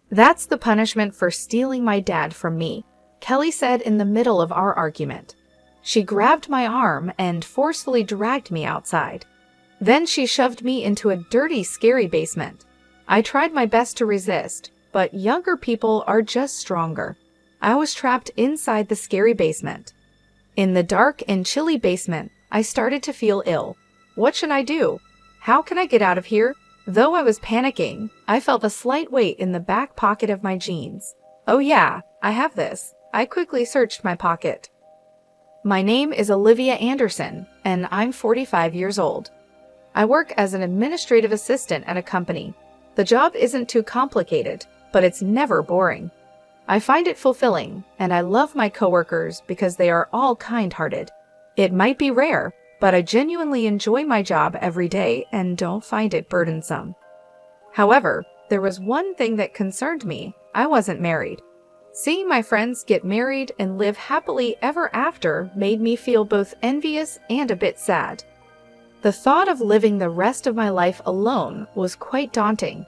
"That's the punishment for stealing my dad from me," Kelly said in the middle of our argument. She grabbed my arm and forcefully dragged me outside. Then she shoved me into a dirty, scary basement. I tried my best to resist, but younger people are just stronger. I was trapped inside the scary basement. In the dark and chilly basement, I started to feel ill. What should I do? How can I get out of here? Though I was panicking, I felt a slight weight in the back pocket of my jeans. Oh yeah, I have this. I quickly searched my pocket. My name is Olivia Anderson, and I'm 45 years old. I work as an administrative assistant at a company. The job isn't too complicated, but it's never boring. I find it fulfilling, and I love my coworkers because they are all kind-hearted. It might be rare, but I genuinely enjoy my job every day and don't find it burdensome. However, there was one thing that concerned me. I wasn't married. Seeing my friends get married and live happily ever after made me feel both envious and a bit sad. The thought of living the rest of my life alone was quite daunting.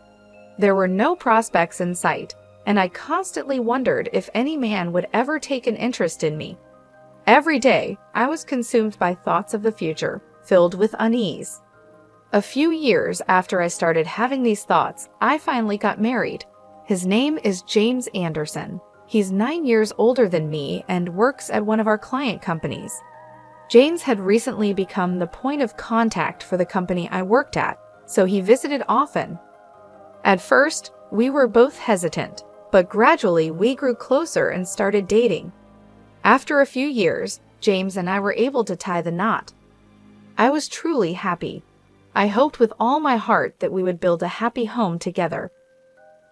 There were no prospects in sight, and I constantly wondered if any man would ever take an interest in me. Every day, I was consumed by thoughts of the future, filled with unease. A few years after I started having these thoughts, I finally got married. His name is James Anderson. He's 9 years older than me and works at one of our client companies. James had recently become the point of contact for the company I worked at, so he visited often. At first, we were both hesitant, but gradually we grew closer and started dating. After a few years, James and I were able to tie the knot. I was truly happy. I hoped with all my heart that we would build a happy home together.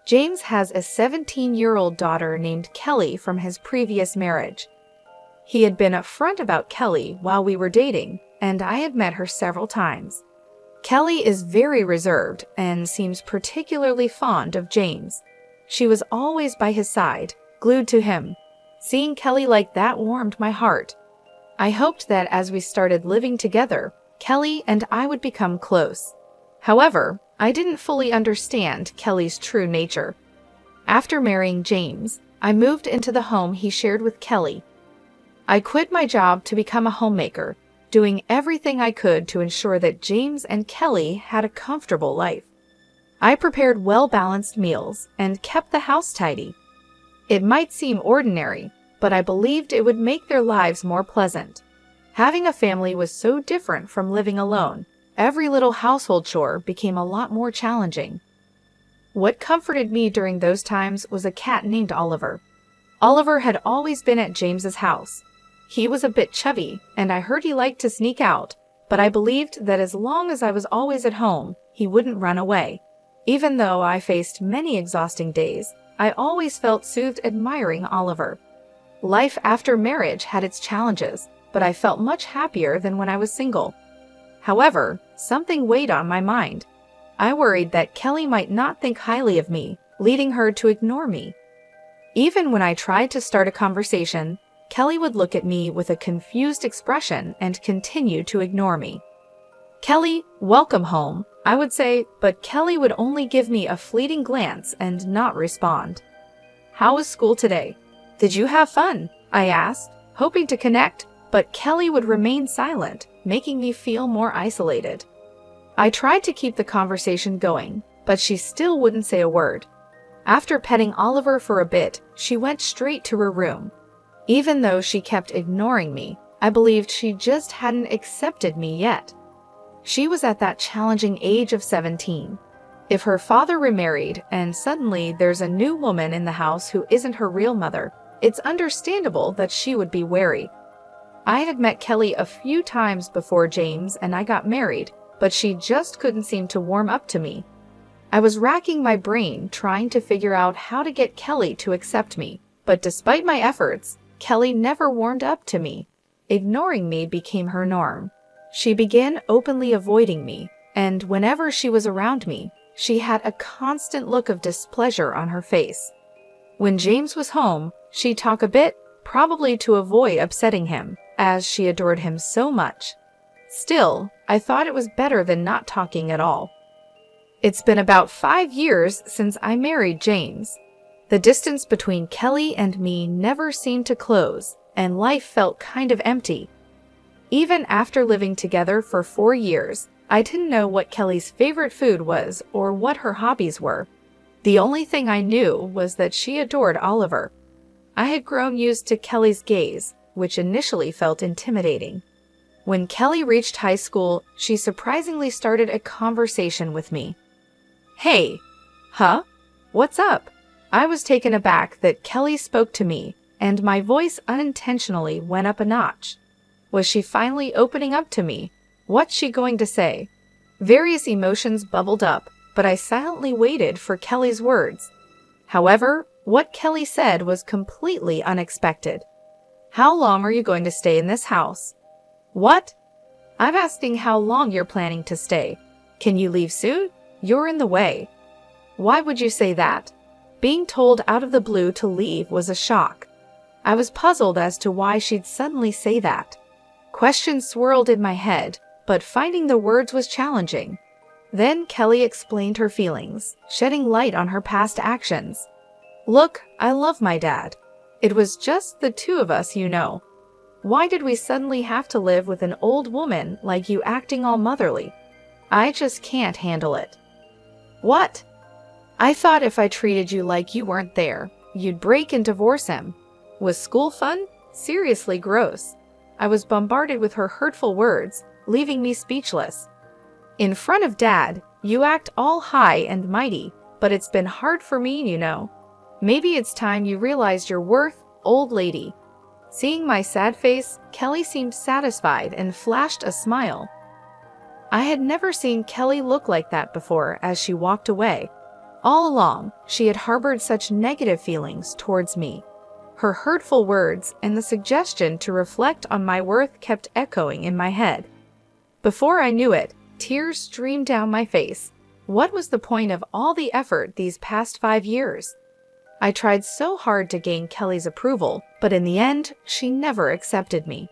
James has a 17-year-old daughter named Kelly from his previous marriage. He had been upfront about Kelly while we were dating, and I had met her several times. Kelly is very reserved and seems particularly fond of James. She was always by his side, glued to him. Seeing Kelly like that warmed my heart. I hoped that as we started living together, Kelly and I would become close. However, I didn't fully understand Kelly's true nature. After marrying James, I moved into the home he shared with Kelly. I quit my job to become a homemaker, doing everything I could to ensure that James and Kelly had a comfortable life. I prepared well-balanced meals and kept the house tidy. It might seem ordinary, but I believed it would make their lives more pleasant. Having a family was so different from living alone. Every little household chore became a lot more challenging. What comforted me during those times was a cat named Oliver. Oliver had always been at James's house. He was a bit chubby, and I heard he liked to sneak out, but I believed that as long as I was always at home, he wouldn't run away. Even though I faced many exhausting days, I always felt soothed admiring Oliver. Life after marriage had its challenges, but I felt much happier than when I was single. However, something weighed on my mind. I worried that Kelly might not think highly of me, leading her to ignore me. Even when I tried to start a conversation, Kelly would look at me with a confused expression and continue to ignore me. "Kelly, welcome home," I would say, but Kelly would only give me a fleeting glance and not respond. "How was school today? Did you have fun?" I asked, hoping to connect, but Kelly would remain silent, making me feel more isolated. I tried to keep the conversation going, but she still wouldn't say a word. After petting Oliver for a bit, she went straight to her room. Even though she kept ignoring me, I believed she just hadn't accepted me yet. She was at that challenging age of 17. If her father remarried and suddenly there's a new woman in the house who isn't her real mother, it's understandable that she would be wary. I had met Kelly a few times before James and I got married, but she just couldn't seem to warm up to me. I was racking my brain trying to figure out how to get Kelly to accept me, but despite my efforts, Kelly never warmed up to me. Ignoring me became her norm. She began openly avoiding me, and whenever she was around me, she had a constant look of displeasure on her face. When James was home, she'd talk a bit, probably to avoid upsetting him, as she adored him so much. Still, I thought it was better than not talking at all. It's been about 5 years since I married James. The distance between Kelly and me never seemed to close, and life felt kind of empty. Even after living together for 4 years, I didn't know what Kelly's favorite food was or what her hobbies were. The only thing I knew was that she adored Oliver. I had grown used to Kelly's gaze, which initially felt intimidating. When Kelly reached high school, she surprisingly started a conversation with me. "Hey." "Huh? What's up?" I was taken aback that Kelly spoke to me, and my voice unintentionally went up a notch. Was she finally opening up to me? What's she going to say? Various emotions bubbled up, but I silently waited for Kelly's words. However, what Kelly said was completely unexpected. "How long are you going to stay in this house?" "What?" "I'm asking how long you're planning to stay. Can you leave soon? You're in the way." Why would you say that? Being told out of the blue to leave was a shock. I was puzzled as to why she'd suddenly say that. Questions swirled in my head, but finding the words was challenging. Then Kelly explained her feelings, shedding light on her past actions. "Look, I love my dad. It was just the two of us, you know. Why did we suddenly have to live with an old woman like you acting all motherly? I just can't handle it." "What?" "I thought if I treated you like you weren't there, you'd break and divorce him. Was school fun? Seriously gross." I was bombarded with her hurtful words, leaving me speechless. "In front of Dad, you act all high and mighty, but it's been hard for me, you know. Maybe it's time you realized your worth, old lady." Seeing my sad face, Kelly seemed satisfied and flashed a smile. I had never seen Kelly look like that before as she walked away. All along, she had harbored such negative feelings towards me. Her hurtful words and the suggestion to reflect on my worth kept echoing in my head. Before I knew it, tears streamed down my face. What was the point of all the effort these past 5 years? I tried so hard to gain Kelly's approval, but in the end, she never accepted me.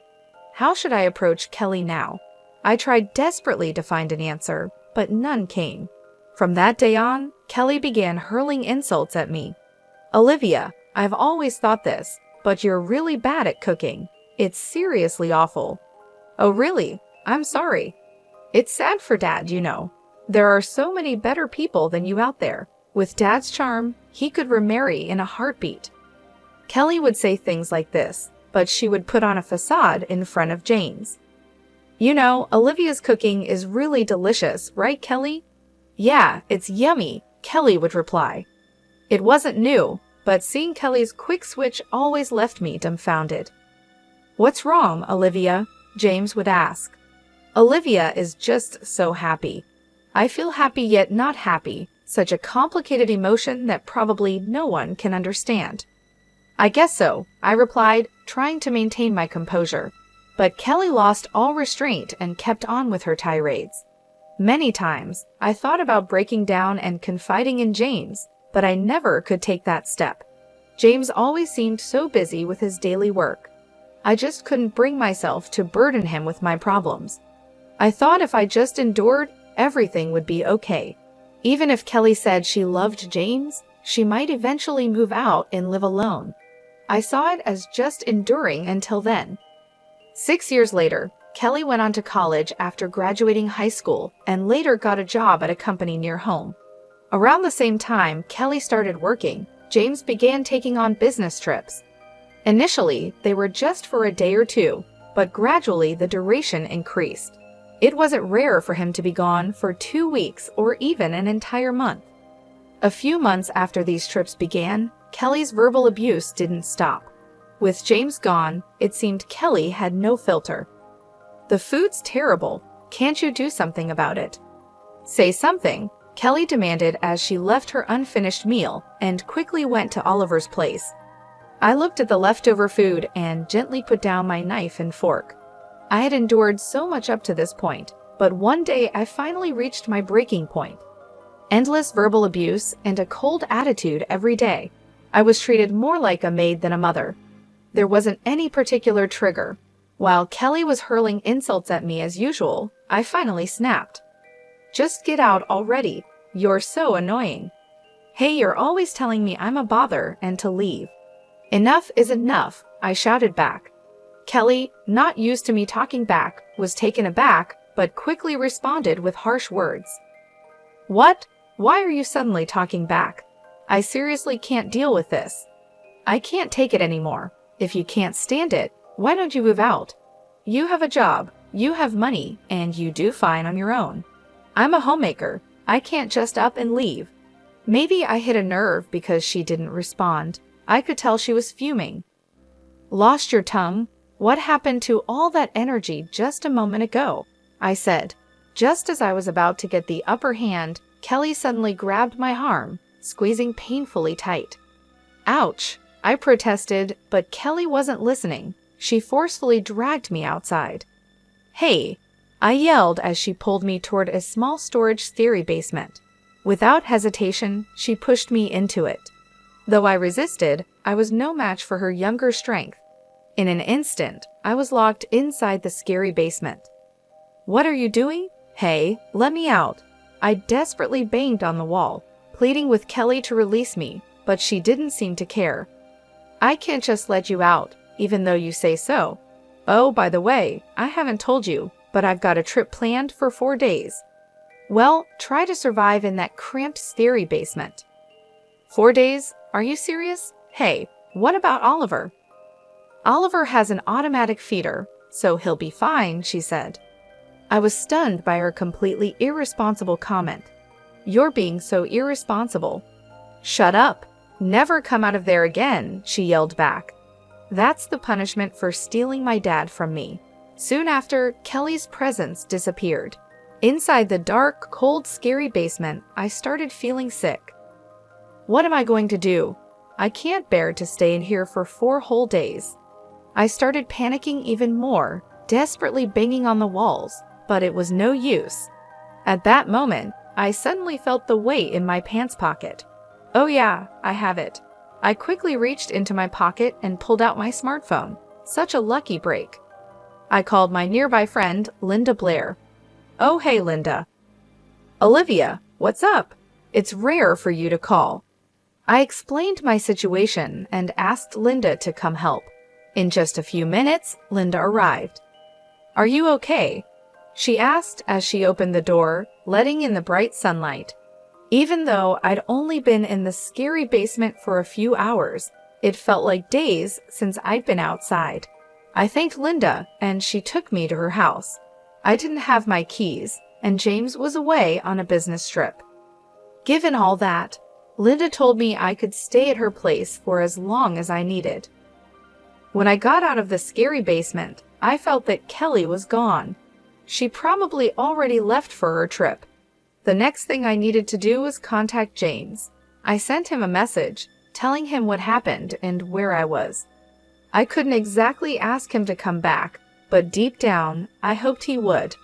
How should I approach Kelly now? I tried desperately to find an answer, but none came. From that day on, Kelly began hurling insults at me. "Olivia, I've always thought this, but you're really bad at cooking. It's seriously awful." "Oh really? I'm sorry. It's sad for Dad, you know. There are so many better people than you out there. With Dad's charm, he could remarry in a heartbeat." Kelly would say things like this, but she would put on a facade in front of James. "You know, Olivia's cooking is really delicious, right, Kelly?" "Yeah, it's yummy," Kelly would reply. It wasn't new, but seeing Kelly's quick switch always left me dumbfounded. "What's wrong, Olivia?" James would ask. Olivia is just so happy. I feel happy yet not happy, such a complicated emotion that probably no one can understand. "I guess so," I replied, trying to maintain my composure. But Kelly lost all restraint and kept on with her tirades. Many times, I thought about breaking down and confiding in James, but I never could take that step. James always seemed so busy with his daily work. I just couldn't bring myself to burden him with my problems. I thought if I just endured, everything would be okay. Even if Kelly said she loved James, she might eventually move out and live alone. I saw it as just enduring until then. 6 years later, Kelly went on to college after graduating high school and later got a job at a company near home. Around the same time Kelly started working, James began taking on business trips. Initially, they were just for a day or two, but gradually the duration increased. It wasn't rare for him to be gone for 2 weeks or even an entire month. A few months after these trips began, Kelly's verbal abuse didn't stop. With James gone, it seemed Kelly had no filter. "The food's terrible. Can't you do something about it?" "Say something," Kelly demanded as she left her unfinished meal and quickly went to Oliver's place. I looked at the leftover food and gently put down my knife and fork. I had endured so much up to this point, but one day I finally reached my breaking point. Endless verbal abuse and a cold attitude every day. I was treated more like a maid than a mother. There wasn't any particular trigger. While Kelly was hurling insults at me as usual, I finally snapped. "Just get out already. You're so annoying." Hey, you're always telling me I'm a bother and to leave. Enough is enough, I shouted back. Kelly, not used to me talking back, was taken aback, but quickly responded with harsh words. What? Why are you suddenly talking back? I seriously can't deal with this. I can't take it anymore. If you can't stand it, why don't you move out? You have a job, you have money, and you do fine on your own. I'm a homemaker. I can't just up and leave. Maybe I hit a nerve because she didn't respond. I could tell she was fuming. Lost your tongue? What happened to all that energy just a moment ago? I said. Just as I was about to get the upper hand, Kelly suddenly grabbed my arm, squeezing painfully tight. Ouch! I protested, but Kelly wasn't listening. She forcefully dragged me outside. Hey! I yelled as she pulled me toward a small storage theory basement. Without hesitation, she pushed me into it. Though I resisted, I was no match for her younger strength. In an instant, I was locked inside the scary basement. What are you doing? Hey, let me out. I desperately banged on the wall, pleading with Kelly to release me, but she didn't seem to care. I can't just let you out, even though you say so. Oh, by the way, I haven't told you, but I've got a trip planned for 4 days. Well, try to survive in that cramped theory basement. 4 days? Are you serious? Hey, what about Oliver? Oliver has an automatic feeder, so he'll be fine, she said. I was stunned by her completely irresponsible comment. You're being so irresponsible. Shut up. Never come out of there again, she yelled back. That's the punishment for stealing my dad from me. Soon after, Kelly's presence disappeared. Inside the dark, cold, scary basement, I started feeling sick. What am I going to do? I can't bear to stay in here for 4 whole days. I started panicking even more, desperately banging on the walls, but it was no use. At that moment, I suddenly felt the weight in my pants pocket. Oh yeah, I have it. I quickly reached into my pocket and pulled out my smartphone. Such a lucky break. I called my nearby friend, Linda Blair. Oh hey Linda. Olivia, what's up? It's rare for you to call. I explained my situation and asked Linda to come help. In just a few minutes, Linda arrived. Are you okay? She asked as she opened the door, letting in the bright sunlight. Even though I'd only been in the scary basement for a few hours, it felt like days since I'd been outside. I thanked Linda, and she took me to her house. I didn't have my keys, and James was away on a business trip. Given all that, Linda told me I could stay at her place for as long as I needed. When I got out of the scary basement, I felt that Kelly was gone. She probably already left for her trip. The next thing I needed to do was contact James. I sent him a message, telling him what happened and where I was. I couldn't exactly ask him to come back, but deep down, I hoped he would.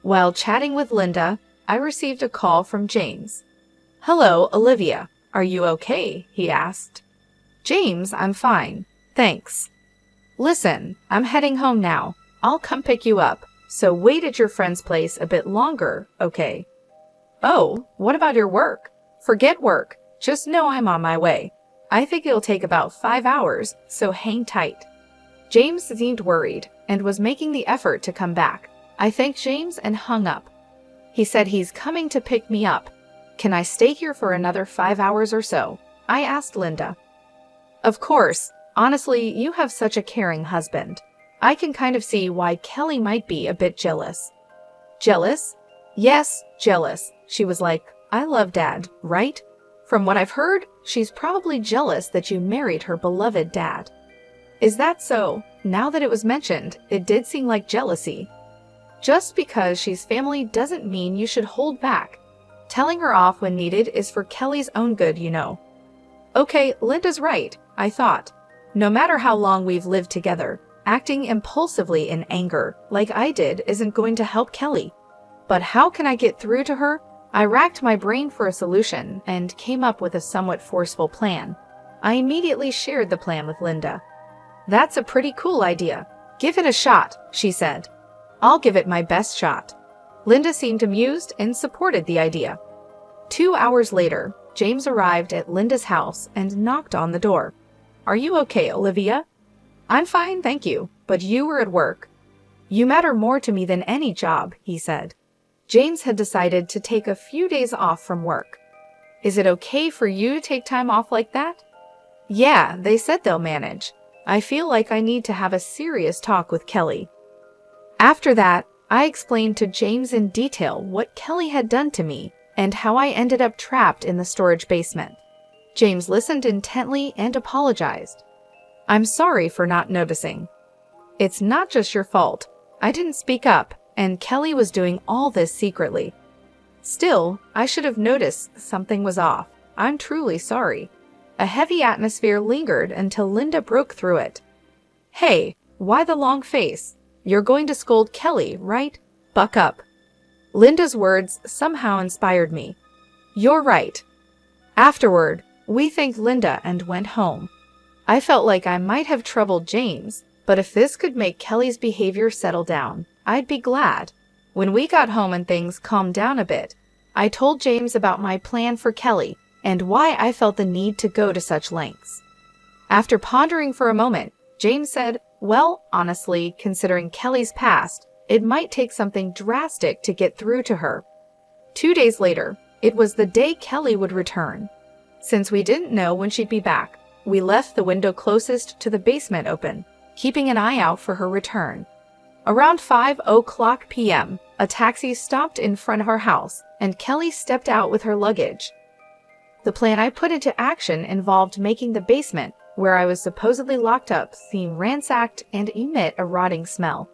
While chatting with Linda, I received a call from James. Hello, Olivia. Are you okay? He asked. James, I'm fine. Thanks. Listen, I'm heading home now. I'll come pick you up, so wait at your friend's place a bit longer, okay? Oh, what about your work? Forget work. Just know I'm on my way. I think it'll take about 5 hours, so hang tight. James seemed worried and was making the effort to come back. I thanked James and hung up. He said he's coming to pick me up. Can I stay here for another 5 hours or so? I asked Linda. Of course. Honestly, you have such a caring husband. I can kind of see why Kelly might be a bit jealous. Jealous? Yes, jealous. She was like, I love Dad, right? From what I've heard, she's probably jealous that you married her beloved dad. Is that so? Now that it was mentioned, it did seem like jealousy. Just because she's family doesn't mean you should hold back. Telling her off when needed is for Kelly's own good, you know. Okay, Linda's right, I thought. No matter how long we've lived together, acting impulsively in anger, like I did, isn't going to help Kelly. But how can I get through to her? I racked my brain for a solution and came up with a somewhat forceful plan. I immediately shared the plan with Linda. That's a pretty cool idea. Give it a shot, she said. I'll give it my best shot. Linda seemed amused and supported the idea. 2 hours later, James arrived at Linda's house and knocked on the door. "Are you okay, Olivia?" "I'm fine, thank you, but you were at work." "You matter more to me than any job," he said. James had decided to take a few days off from work. "Is it okay for you to take time off like that?" "Yeah, they said they'll manage. I feel like I need to have a serious talk with Kelly." After that, I explained to James in detail what Kelly had done to me and how I ended up trapped in the storage basement. James listened intently and apologized. "I'm sorry for not noticing. It's not just your fault. I didn't speak up, and Kelly was doing all this secretly. Still, I should have noticed something was off. I'm truly sorry." A heavy atmosphere lingered until Linda broke through it. "Hey, why the long face? You're going to scold Kelly, right? Buck up." Linda's words somehow inspired me. "You're right." Afterward, we thanked Linda and went home. I felt like I might have troubled James, but if this could make Kelly's behavior settle down, I'd be glad. When we got home and things calmed down a bit, I told James about my plan for Kelly and why I felt the need to go to such lengths. After pondering for a moment, James said, "Well, honestly, considering Kelly's past, it might take something drastic to get through to her." 2 days later, it was the day Kelly would return. Since we didn't know when she'd be back, we left the window closest to the basement open, keeping an eye out for her return. Around 5:00 p.m., a taxi stopped in front of our house, and Kelly stepped out with her luggage. The plan I put into action involved making the basement, where I was supposedly locked up, seem ransacked and emit a rotting smell.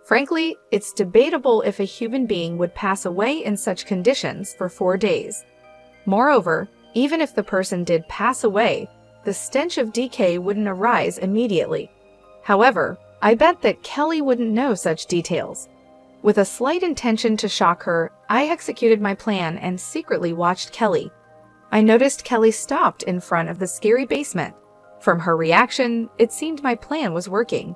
Frankly, it's debatable if a human being would pass away in such conditions for 4 days. Moreover, even if the person did pass away, the stench of decay wouldn't arise immediately. However, I bet that Kelly wouldn't know such details. With a slight intention to shock her, I executed my plan and secretly watched Kelly. I noticed Kelly stopped in front of the scary basement. From her reaction, it seemed my plan was working.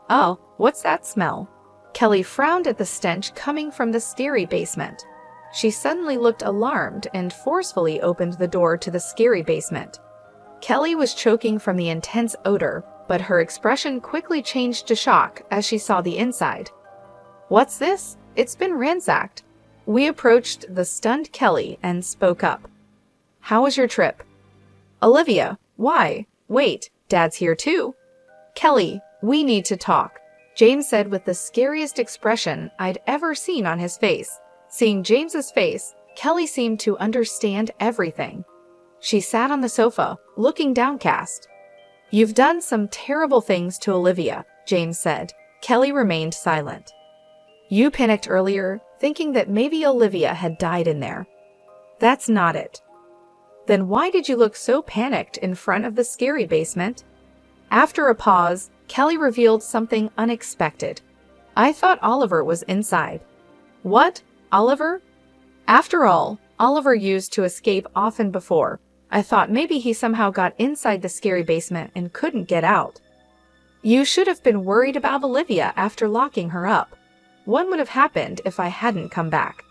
"Oh, what's that smell?" Kelly frowned at the stench coming from the scary basement. She suddenly looked alarmed and forcefully opened the door to the scary basement. Kelly was choking from the intense odor, but her expression quickly changed to shock as she saw the inside. "What's this? It's been ransacked." We approached the stunned Kelly and spoke up. "How was your trip?" "Olivia, why? Wait, Dad's here too." "Kelly, we need to talk," James said with the scariest expression I'd ever seen on his face. Seeing James's face, Kelly seemed to understand everything. She sat on the sofa, looking downcast. "You've done some terrible things to Olivia," James said. Kelly remained silent. "You panicked earlier, thinking that maybe Olivia had died in there." "That's not it." "Then why did you look so panicked in front of the scary basement?" After a pause, Kelly revealed something unexpected. "I thought Oliver was inside." "What? Oliver?" "After all, Oliver used to escape often before. I thought maybe he somehow got inside the scary basement and couldn't get out." "You should have been worried about Olivia after locking her up. What would have happened if I hadn't come back?"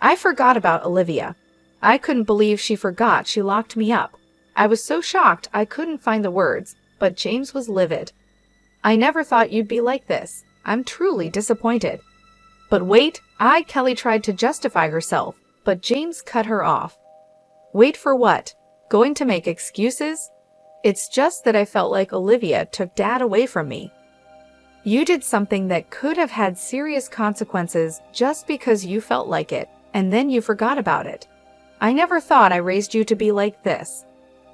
"I forgot about Olivia. I couldn't believe she forgot she locked me up. I was so shocked I couldn't find the words, but James was livid. "I never thought you'd be like this. I'm truly disappointed." "But wait," Kelly tried to justify herself, but James cut her off. "Wait for what? Going to make excuses? It's just that I felt like Olivia took Dad away from me." "You did something that could have had serious consequences just because you felt like it, and then you forgot about it. I never thought I raised you to be like this."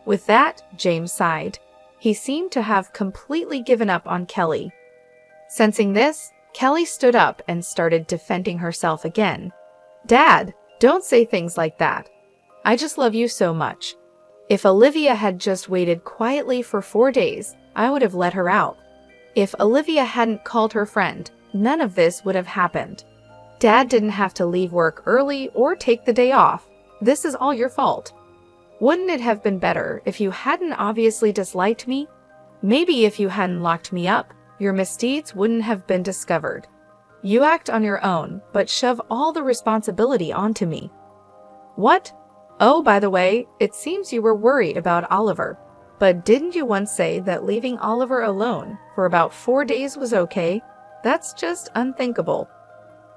With that, James sighed. He seemed to have completely given up on Kelly. Sensing this, Kelly stood up and started defending herself again. "Dad, don't say things like that. I just love you so much. If Olivia had just waited quietly for 4 days, I would have let her out. If Olivia hadn't called her friend, none of this would have happened. Dad didn't have to leave work early or take the day off. This is all your fault. Wouldn't it have been better if you hadn't obviously disliked me? Maybe if you hadn't locked me up, your misdeeds wouldn't have been discovered. You act on your own, but shove all the responsibility onto me." "What? Oh, by the way, it seems you were worried about Oliver. But didn't you once say that leaving Oliver alone for about 4 days was okay? That's just unthinkable.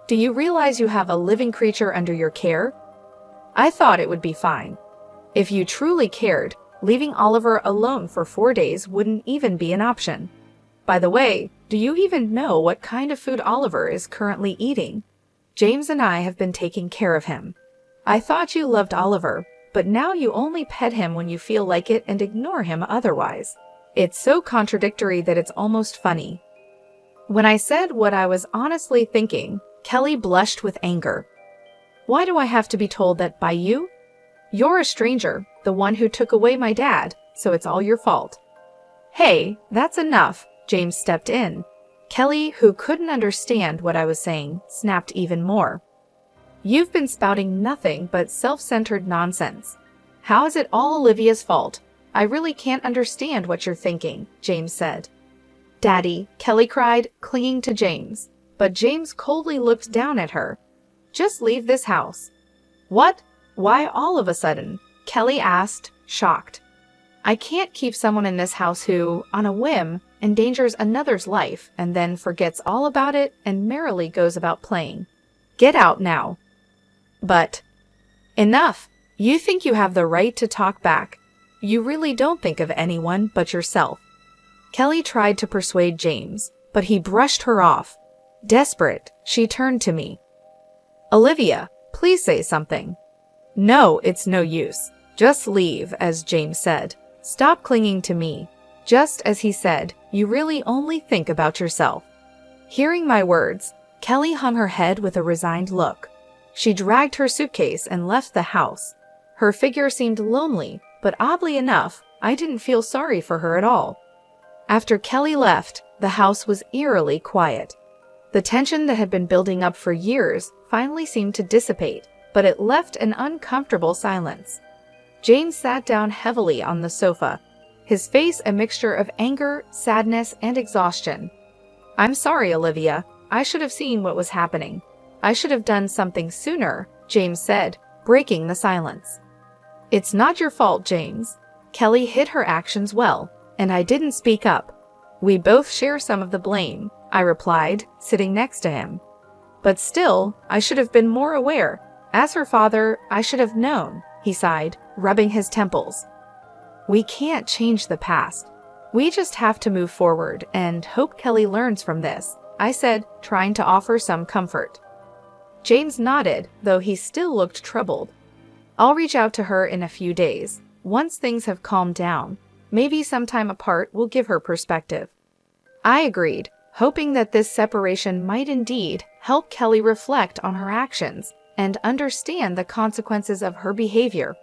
Do you realize you have a living creature under your care? I thought it would be fine. If you truly cared, leaving Oliver alone for 4 days wouldn't even be an option. By the way, do you even know what kind of food Oliver is currently eating? James and I have been taking care of him. I thought you loved Oliver, but now you only pet him when you feel like it and ignore him otherwise. It's so contradictory that it's almost funny. When I said what I was honestly thinking, Kelly blushed with anger. Why do I have to be told that by you? You're a stranger, the one who took away my dad, so it's all your fault. Hey, that's enough, James stepped in. Kelly, who couldn't understand what I was saying, snapped even more. You've been spouting nothing but self-centered nonsense. How is it all Olivia's fault? I really can't understand what you're thinking, James said. Daddy, Kelly cried, clinging to James. But James coldly looked down at her. Just leave this house. What? Why all of a sudden? Kelly asked, shocked. I can't keep someone in this house who, on a whim, endangers another's life and then forgets all about it and merrily goes about playing. Get out now. But enough. You think you have the right to talk back. You really don't think of anyone but yourself. Kelly tried to persuade James, but he brushed her off. Desperate, she turned to me. Olivia, please say something. No, it's no use. Just leave, as James said. Stop clinging to me. Just as he said, you really only think about yourself. Hearing my words, Kelly hung her head with a resigned look. She dragged her suitcase and left the house. Her figure seemed lonely, but oddly enough, I didn't feel sorry for her at all. After Kelly left, the house was eerily quiet. The tension that had been building up for years finally seemed to dissipate, but it left an uncomfortable silence. James sat down heavily on the sofa, his face a mixture of anger, sadness, and exhaustion. I'm sorry, Olivia. I should have seen what was happening. I should have done something sooner, James said, breaking the silence. It's not your fault, James. Kelly hid her actions well, and I didn't speak up. We both share some of the blame, I replied, sitting next to him. But still, I should have been more aware. As her father, I should have known, he sighed, rubbing his temples. We can't change the past. We just have to move forward and hope Kelly learns from this, I said, trying to offer some comfort. James nodded, though he still looked troubled. I'll reach out to her in a few days, once things have calmed down. Maybe some time apart will give her perspective. I agreed, hoping that this separation might indeed help Kelly reflect on her actions and understand the consequences of her behavior.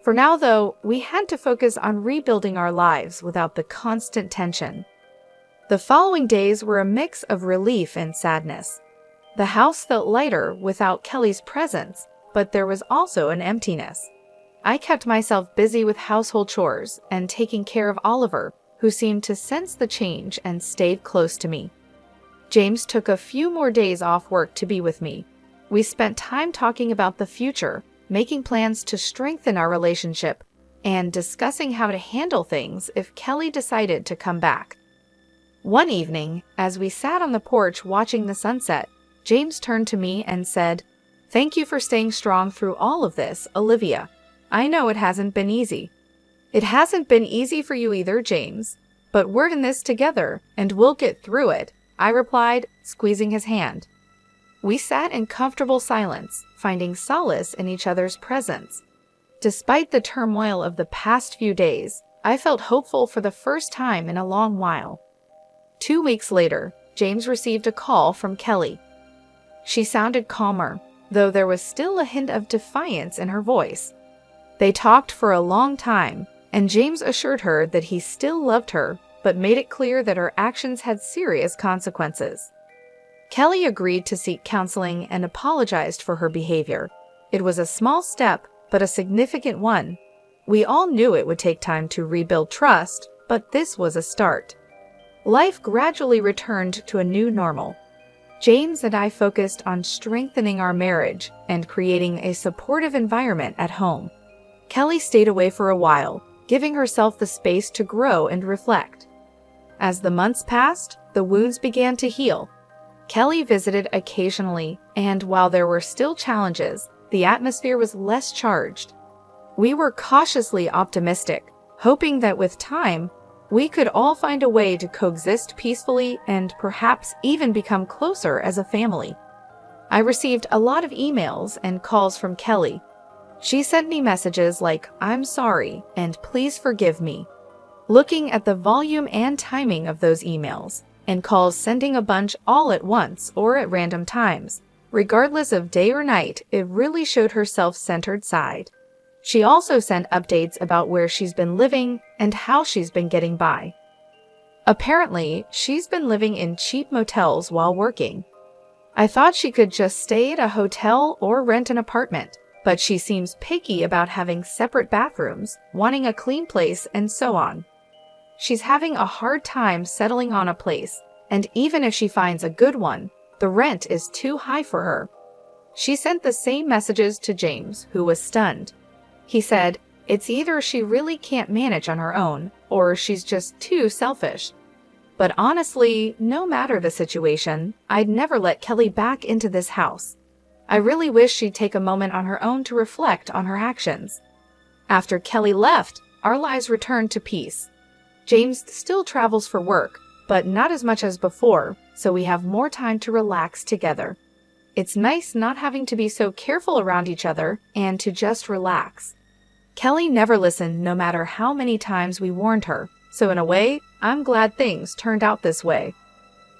For now, though, we had to focus on rebuilding our lives without the constant tension. The following days were a mix of relief and sadness. The house felt lighter without Kelly's presence, but there was also an emptiness. I kept myself busy with household chores and taking care of Oliver, who seemed to sense the change and stayed close to me. James took a few more days off work to be with me. We spent time talking about the future, making plans to strengthen our relationship, and discussing how to handle things if Kelly decided to come back. One evening, as we sat on the porch watching the sunset, James turned to me and said, "Thank you for staying strong through all of this, Olivia. I know it hasn't been easy." It hasn't been easy for you either, James, but we're in this together, and we'll get through it, I replied, squeezing his hand. We sat in comfortable silence, finding solace in each other's presence. Despite the turmoil of the past few days, I felt hopeful for the first time in a long while. 2 weeks later, James received a call from Kelly. She sounded calmer, though there was still a hint of defiance in her voice. They talked for a long time, and James assured her that he still loved her, but made it clear that her actions had serious consequences. Kelly agreed to seek counseling and apologized for her behavior. It was a small step, but a significant one. We all knew it would take time to rebuild trust, but this was a start. Life gradually returned to a new normal. James and I focused on strengthening our marriage and creating a supportive environment at home. Kelly stayed away for a while, giving herself the space to grow and reflect. As the months passed, the wounds began to heal. Kelly visited occasionally, and while there were still challenges, the atmosphere was less charged. We were cautiously optimistic, hoping that with time, we could all find a way to coexist peacefully and perhaps even become closer as a family. I received a lot of emails and calls from Kelly. She sent me messages like, "I'm sorry," and "Please forgive me." Looking at the volume and timing of those emails, and calls sending a bunch all at once or at random times, regardless of day or night, it really showed her self-centered side. She also sent updates about where she's been living and how she's been getting by. Apparently, she's been living in cheap motels while working. I thought she could just stay at a hotel or rent an apartment, but she seems picky about having separate bathrooms, wanting a clean place, and so on. She's having a hard time settling on a place, and even if she finds a good one, the rent is too high for her. She sent the same messages to James, who was stunned. He said, "It's either she really can't manage on her own, or she's just too selfish." But honestly, no matter the situation, I'd never let Kelly back into this house. I really wish she'd take a moment on her own to reflect on her actions. After Kelly left, our lives returned to peace. James still travels for work, but not as much as before, so we have more time to relax together. It's nice not having to be so careful around each other and to just relax. Kelly never listened no matter how many times we warned her, so in a way, I'm glad things turned out this way.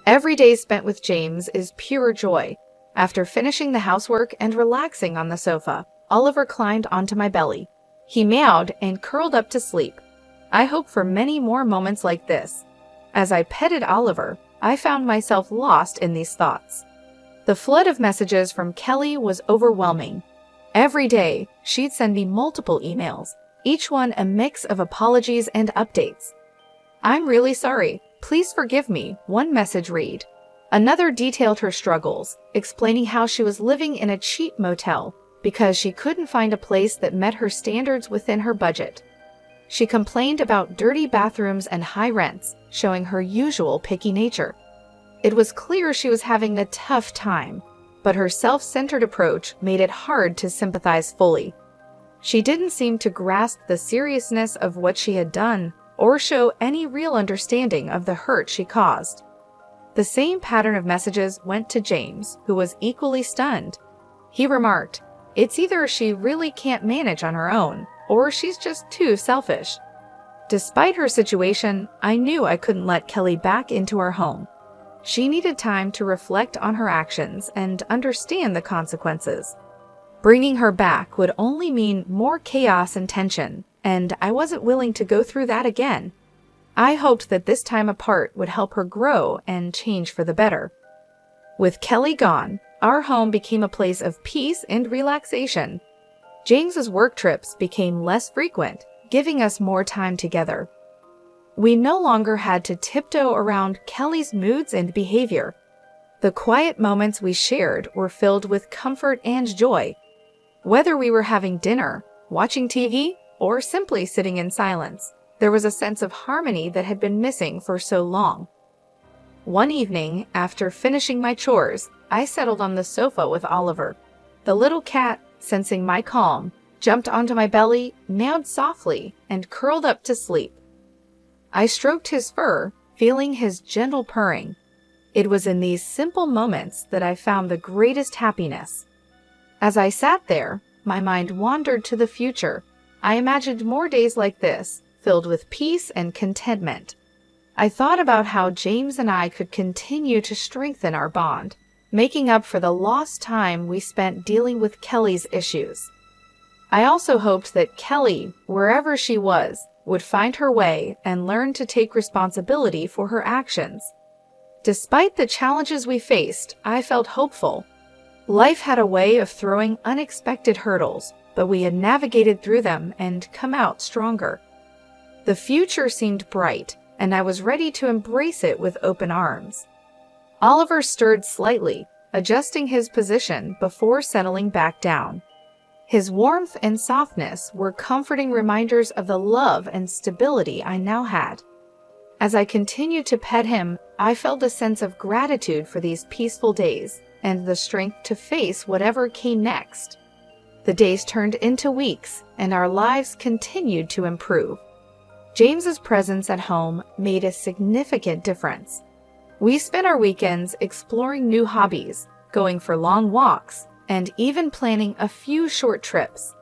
Every day spent with James is pure joy. After finishing the housework and relaxing on the sofa, Oliver climbed onto my belly. He meowed and curled up to sleep. I hope for many more moments like this. As I petted Oliver, I found myself lost in these thoughts. The flood of messages from Kelly was overwhelming. Every day, she'd send me multiple emails, each one a mix of apologies and updates. "I'm really sorry. Please forgive me," one message read. Another detailed her struggles, explaining how she was living in a cheap motel because she couldn't find a place that met her standards within her budget. She complained about dirty bathrooms and high rents, showing her usual picky nature. It was clear she was having a tough time, but her self-centered approach made it hard to sympathize fully. She didn't seem to grasp the seriousness of what she had done or show any real understanding of the hurt she caused. The same pattern of messages went to James, who was equally stunned. He remarked, "It's either she really can't manage on her own, or she's just too selfish." Despite her situation, I knew I couldn't let Kelly back into our home. She needed time to reflect on her actions and understand the consequences. Bringing her back would only mean more chaos and tension, and I wasn't willing to go through that again. I hoped that this time apart would help her grow and change for the better. With Kelly gone, our home became a place of peace and relaxation. James's work trips became less frequent, giving us more time together. We no longer had to tiptoe around Kelly's moods and behavior. The quiet moments we shared were filled with comfort and joy. Whether we were having dinner, watching TV, or simply sitting in silence, there was a sense of harmony that had been missing for so long. One evening, after finishing my chores, I settled on the sofa with Oliver. The little cat, sensing my calm, jumped onto my belly, meowed softly, and curled up to sleep. I stroked his fur, feeling his gentle purring. It was in these simple moments that I found the greatest happiness. As I sat there, my mind wandered to the future. I imagined more days like this, filled with peace and contentment. I thought about how James and I could continue to strengthen our bond, making up for the lost time we spent dealing with Kelly's issues. I also hoped that Kelly, wherever she was, would find her way and learn to take responsibility for her actions. Despite the challenges we faced, I felt hopeful. Life had a way of throwing unexpected hurdles, but we had navigated through them and come out stronger. The future seemed bright, and I was ready to embrace it with open arms. Oliver stirred slightly, adjusting his position before settling back down. His warmth and softness were comforting reminders of the love and stability I now had. As I continued to pet him, I felt a sense of gratitude for these peaceful days and the strength to face whatever came next. The days turned into weeks, and our lives continued to improve. James's presence at home made a significant difference. We spent our weekends exploring new hobbies, going for long walks, and even planning a few short trips.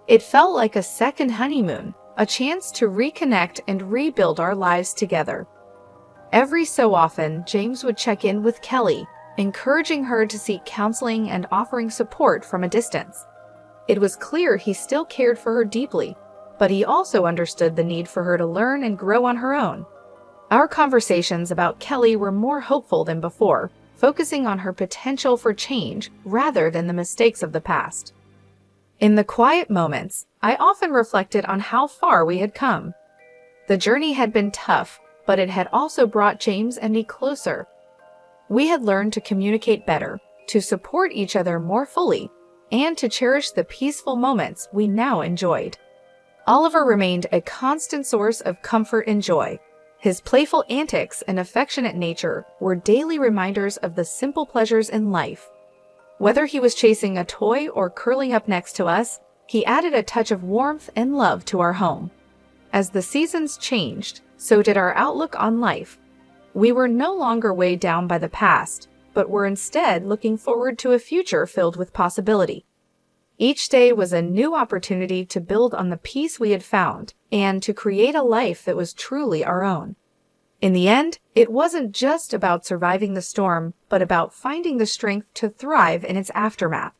It felt like a second honeymoon, a chance to reconnect and rebuild our lives together. Every so often, James would check in with Kelly, encouraging her to seek counseling and offering support from a distance. It was clear he still cared for her deeply, but he also understood the need for her to learn and grow on her own. Our conversations about Kelly were more hopeful than before, focusing on her potential for change rather than the mistakes of the past. In the quiet moments, I often reflected on how far we had come. The journey had been tough, but it had also brought James and me closer. We had learned to communicate better, to support each other more fully, and to cherish the peaceful moments we now enjoyed. Oliver remained a constant source of comfort and joy. His playful antics and affectionate nature were daily reminders of the simple pleasures in life. Whether he was chasing a toy or curling up next to us, he added a touch of warmth and love to our home. As the seasons changed, so did our outlook on life. We were no longer weighed down by the past, but were instead looking forward to a future filled with possibility. Each day was a new opportunity to build on the peace we had found and to create a life that was truly our own. In the end, it wasn't just about surviving the storm, but about finding the strength to thrive in its aftermath.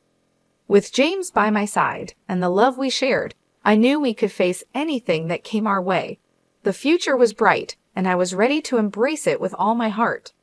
With James by my side and the love we shared, I knew we could face anything that came our way. The future was bright, and I was ready to embrace it with all my heart.